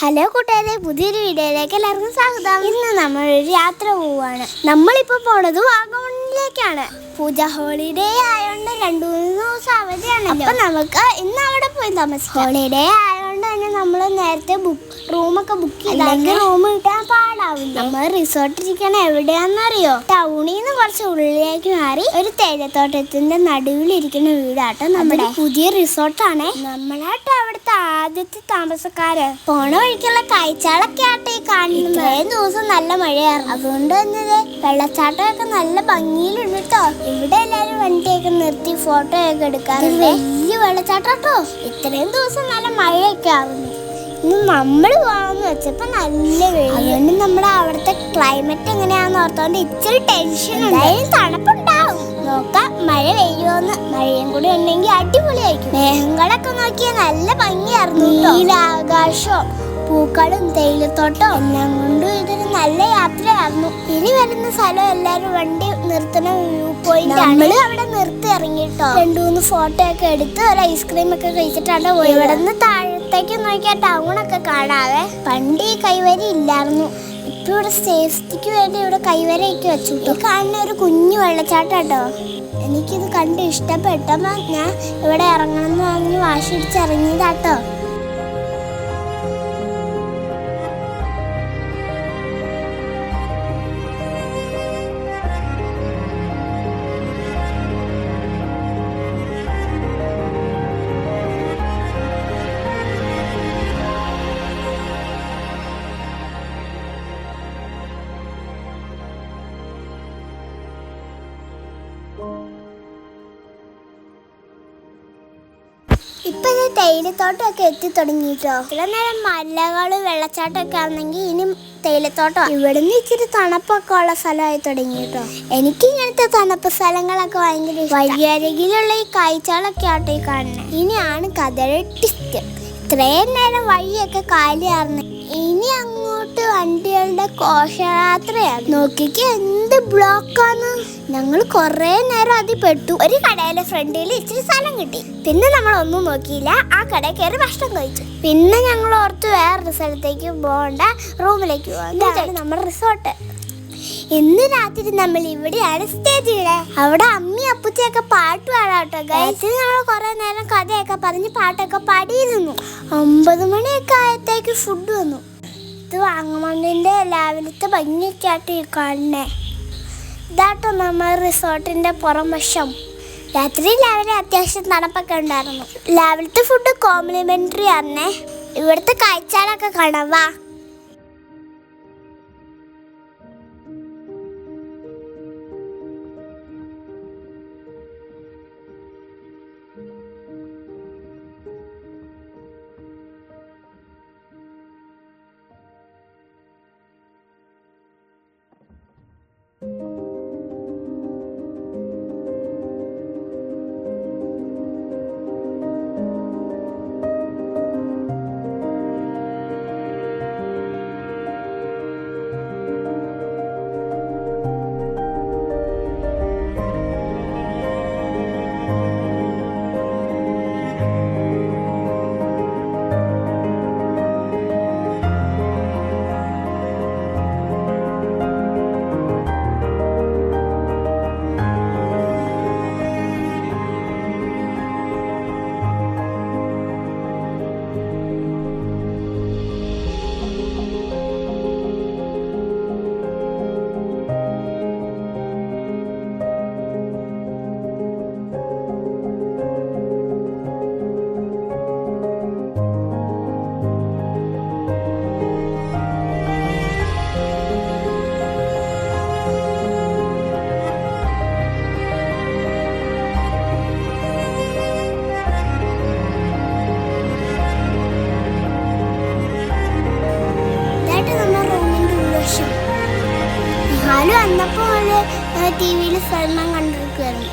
Hello കൂട്ടുകാരെ, പുതിയൊരു വീഡിയോയിലേക്ക് എല്ലാവർക്കും സ്വാഗതം. ഇന്ന് നമ്മളൊരു യാത്ര പോവാണ്. നമ്മളിപ്പോൾ പോണത് വാഗമണിലേക്കാണ്. പൂജ ഹോളിഡേ ആയതുകൊണ്ട് 2-3 ദിവസം അവധിയാണല്ലോ. അപ്പം നമുക്ക് ഇന്ന് അവിടെ പോയി താമസിക്കാം. ഹോളിഡേ ആയതുകൊണ്ട് തന്നെ നമ്മൾ നേരത്തെ റൂമൊക്കെ ബുക്ക് ചെയ്തെങ്കിൽ റൂം കിട്ടാൻ പാടാവില്ല. നമ്മൾ റിസോർട്ട് ഇരിക്കണ എവിടെയാണെന്നറിയോ? ടൗണിൽ നിന്ന് കുറച്ച് ഉള്ളിലേക്ക് മാറി ഒരു തേയിലത്തോട്ടത്തിന്റെ നടുവിലിരിക്കുന്ന വീടാട്ടോ നമ്മുടെ പുതിയ റിസോർട്ടാണ്. നമ്മളാട്ടോ അവിടുത്തെ ആദ്യത്തെ താമസക്കാര്. പോണ വഴിക്കുള്ള കാഴ്ചകളൊക്കെ ആട്ടെ കാണുന്നത്. ഇത്രയും ദിവസം നല്ല മഴയായിരുന്നു, അതുകൊണ്ട് തന്നെ വെള്ളച്ചാട്ടമൊക്കെ നല്ല ഭംഗിയിലുണ്ട് കേട്ടോ. ഇവിടെ എല്ലാരും വണ്ടിയൊക്കെ നിർത്തി ഫോട്ടോ ഒക്കെ എടുക്കാറുണ്ട്. വലിയ വെള്ളച്ചാട്ടോ. ഇത്രയും ദിവസം നല്ല മഴയൊക്കെ ആവുന്നു. ഇന്ന് നമ്മൾ പോകാമെന്ന് വെച്ചപ്പോ നല്ല വെയിൽ. അതുകൊണ്ട് നമ്മുടെ അവിടുത്തെ ക്ലൈമറ്റ് എങ്ങനെയാന്ന് ഓർത്തോണ്ട് ഇച്ചിരി ടെൻഷൻ ഉണ്ട്. തണുപ്പുണ്ടാവും, നോക്കാം മഴ പെയ്യുമെന്ന്. മഴയും കൂടി ഉണ്ടെങ്കിൽ അടിപൊളിയായിരിക്കും. മേഘങ്ങളൊക്കെ നോക്കിയാൽ നല്ല ഭംഗിയായിരുന്നു. നീലാകാശവും പൂക്കളും തേയിലത്തോട്ടവും എല്ലാം കൊണ്ടും ഇതൊരു നല്ല യാത്രയായിരുന്നു. ഇനി വരുന്ന സ്ഥലം എല്ലാരും വണ്ടി നിർത്തുന്ന വ്യൂ പോയിന്റ് ആണ്. നമ്മള് അവിടെ നിർത്തി ഇറങ്ങിട്ടോ 2-3 ഫോട്ടോ ഒക്കെ എടുത്ത് ഒരു ഐസ്ക്രീം ഒക്കെ കഴിച്ചിട്ടാണ് പോയി. ഇവിടെ നിന്ന് താഴത്തേക്ക് നോക്കിയാൽ ടൗണൊക്കെ കാണാവേ. പണ്ട് ഈ കൈവരി ഇല്ലായിരുന്നു. ഇപ്പൊ ഇവിടെ സേഫ്റ്റിക്ക് വേണ്ടി ഇവിടെ കൈവരയൊക്കെ വെച്ചു. കാണുന്ന ഒരു കുഞ്ഞു വെള്ളച്ചാട്ടം കേട്ടോ. എനിക്കിത് കണ്ട് ഇഷ്ടപ്പെട്ടപ്പോ ഞാൻ ഇവിടെ ഇറങ്ങണം എന്ന് പറഞ്ഞ് വാശി പിടിച്ച് ഇറങ്ങിയതാട്ടോ. ഇപ്പൊ തേയിലത്തോട്ടമൊക്കെ എത്തി തുടങ്ങിട്ടോ. ഇവിടെ നേരം മലകളും വെള്ളച്ചാട്ടമൊക്കെ ആണെങ്കിൽ ഇനി തേയിലത്തോട്ടം. ഇവിടുന്ന് ഇച്ചിരി തണുപ്പൊക്കെ ഉള്ള സ്ഥലമായി തുടങ്ങിട്ടോ. എനിക്ക് ഇങ്ങനത്തെ തണുപ്പ് സ്ഥലങ്ങളൊക്കെ ഭയങ്കര ഇഷ്ടം. വഴിയരികിലുള്ള ഈ കാഴ്ചകളൊക്കെ ആട്ടോ ഈ കാണുന്നത്. ഇനിയാണ് കഥയുടെ ട്വിസ്റ്റ്. ഇത്രയും നേരം വഴിയൊക്കെ കാലിയാർന്ന്, ഇനി അങ്ങോട്ട് വണ്ടികളുടെ ഘോഷയാത്രയാണ്. നോക്കിക്ക് എന്ത് ബ്ലോക്കാണ്. ഞങ്ങൾ കുറെ നേരം അതിൽ പെട്ടു. ഒരു കടയിലെ ഫ്രണ്ടിൽ ഇച്ചിരി സ്ഥലം കിട്ടി. പിന്നെ നമ്മൾ ഒന്നും നോക്കിയില്ല, ആ കടയിൽ കയറി ഭക്ഷണം കഴിച്ചു. പിന്നെ ഞങ്ങൾ ഓർത്ത് വേറൊരു സ്ഥലത്തേക്ക് പോകണ്ട, റൂമിലേക്ക് പോകാൻ. നമ്മുടെ റിസോർട്ട്. ഇന്ന് രാത്രി നമ്മൾ ഇവിടെയാണ് സ്റ്റേ ചെയ്യണേ. അവിടെ അമ്മി അപ്പുച്ചയൊക്കെ പാട്ട് പാടാട്ടോ. ഗൈസിൽ നമ്മൾ കുറെ നേരം കഥയൊക്കെ പറഞ്ഞ് പാട്ടൊക്കെ പാടിയിരുന്നു. 9 മണിയൊക്കെ ആയത്തേക്ക് ഫുഡ് വന്നു. ഇത് വാഗമണിന്റെ രാവിലത്തെ ഭംഗിയൊക്കെ ആയിട്ട് കാണണേ. ഇതാട്ടോ നമ്മൾ റിസോർട്ടിന്റെ പുറം വശം. രാവിലെ അത്യാവശ്യം തണുപ്പൊക്കെ ഉണ്ടായിരുന്നു. രാവിലത്തെ ഫുഡ് കോംപ്ലിമെന്ററി ആയിരുന്നേ. ഇവിടുത്തെ കാഴ്ചകളൊക്കെ കാണാം, വാ. വന്നപ്പോ ടിവിയിൽ ഫിലിം കണ്ടിരിക്കുകയായിരുന്നു.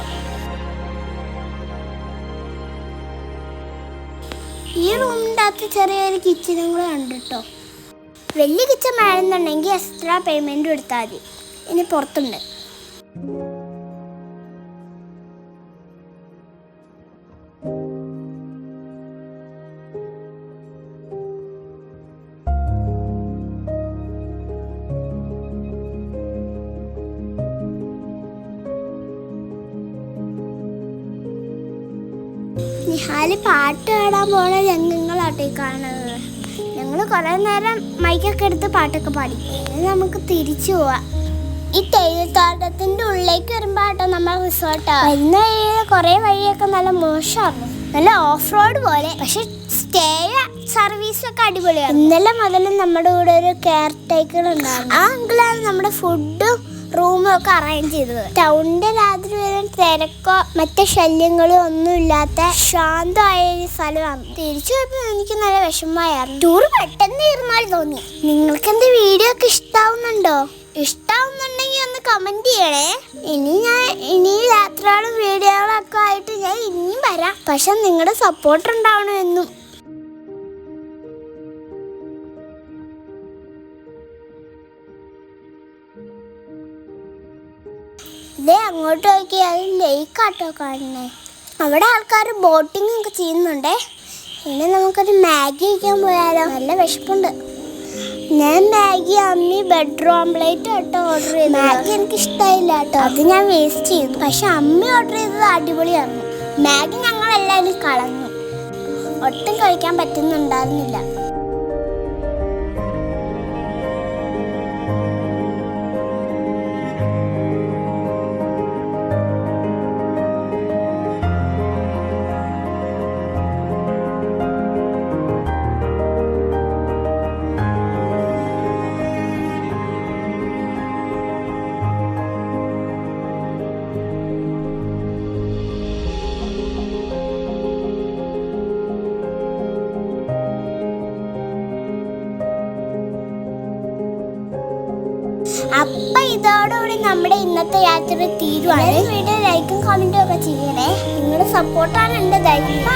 ഈ റൂമിൻ്റെ അകത്ത് ചെറിയൊരു കിച്ചനും കൂടെ ഉണ്ട് കേട്ടോ. വലിയ കിച്ചൺ വേണമെന്നുണ്ടെങ്കിൽ എക്സ്ട്രാ പേയ്മെന്റ് എടുത്താൽ മതി. ഇനി പുറത്തുണ്ട്. കാലി പാട്ട് പാടാൻ പോണ രംഗങ്ങളാട്ടെ കാണുന്നത്. ഞങ്ങൾ കുറെ നേരം മൈക്കൊക്കെ എടുത്ത് പാട്ടൊക്കെ പാടി. നമുക്ക് തിരിച്ചു പോവാം. ഈ തേയിലത്തോട്ടത്തിന്റെ ഉള്ളിലേക്ക് വരുമ്പോട്ടോ നമ്മൾ റിസോർട്ടാ. വരുന്ന വഴിയിൽ കുറെ വഴിയൊക്കെ നല്ല മോശമായിരുന്നു, നല്ല ഓഫ് റോഡ് പോലെ. പക്ഷെ സ്റ്റേ സർവീസൊക്കെ അടിപൊളിയാണ്. ഇന്നലെ മുതൽ നമ്മുടെ കൂടെ ഒരു കെയർ ടേക്കർ ഉണ്ടായിരുന്നു. ആ അങ്കിളാണ് നമ്മുടെ ഫുഡും റൂമും ഒക്കെ അറേഞ്ച് ചെയ്തത്. ടൗണിന്റെ രാത്രി വരെ തിരക്കോ മറ്റു ശല്യങ്ങളോ ഒന്നും ഇല്ലാത്ത ശാന്തമായ ഒരു സ്ഥലമാണ്. തിരിച്ചു പോയപ്പോൾ എനിക്ക് നല്ല വിഷമമായിരുന്നു. ടൂർ പെട്ടെന്ന് തീർന്നാൽ തോന്നി. നിങ്ങൾക്ക് എന്റെ വീഡിയോ ഒക്കെ ഇഷ്ടാവുന്നുണ്ടോ? ഇഷ്ടാവുന്നുണ്ടെങ്കിൽ ഒന്ന് കമന്റ് ചെയ്യണേ. ഇനി യാത്രകളും വീഡിയോകളൊക്കെ ആയിട്ട് ഞാൻ ഇനിയും വരാം. പക്ഷെ നിങ്ങളുടെ സപ്പോർട്ട് ഉണ്ടാവണം എന്നും. ഇതേ അങ്ങോട്ട് നോക്കി അത് ലേക്കാട്ടോ കാണണേ. അവിടെ ആൾക്കാർ ബോട്ടിംഗ് ഒക്കെ ചെയ്യുന്നുണ്ടേ. ഇനി നമുക്കൊരു മാഗി കഴിക്കാൻ പോയാലോ? നല്ല വിശപ്പുണ്ട്. ഞാൻ മാഗി അമ്മി ബെഡ് ഓംപ്ലേറ്റ് കേട്ടോ ഓർഡർ ചെയ്തു. മാഗി എനിക്ക് ഇഷ്ടമായില്ല കേട്ടോ, അത് ഞാൻ വേസ്റ്റ് ചെയ്തു. പക്ഷെ അമ്മ ഓർഡർ ചെയ്തത് അടിപൊളിയായിരുന്നു. മാഗി ഞങ്ങൾ എല്ലാവരും കളഞ്ഞു, ഒട്ടും കഴിക്കാൻ പറ്റുന്നുണ്ടായിരുന്നില്ല. അപ്പൊ ഇതോടുകൂടി നമ്മുടെ ഇന്നത്തെ യാത്ര തീരുവാണ്. വീഡിയോ ലൈക്കും കമന്റും ഒക്കെ ചെയ്യണേ. നിങ്ങളുടെ സപ്പോർട്ടാണ് എന്റെ ധൈര്യം.